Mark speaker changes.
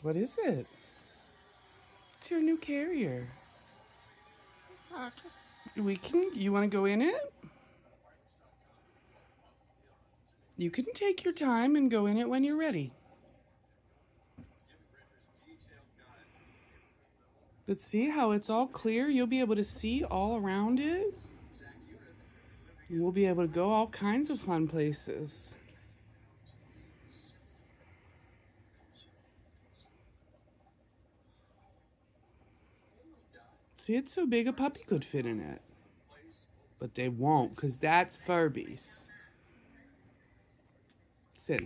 Speaker 1: What is it? It's your new carrier. You want to go in it? You can take your time and go in it when you're ready. But see how it's all clear? You'll be able to see all around it. And we'll be able to go all kinds of fun places. See, it's so big a puppy could fit in it. But they won't, because that's Furbies. Sit.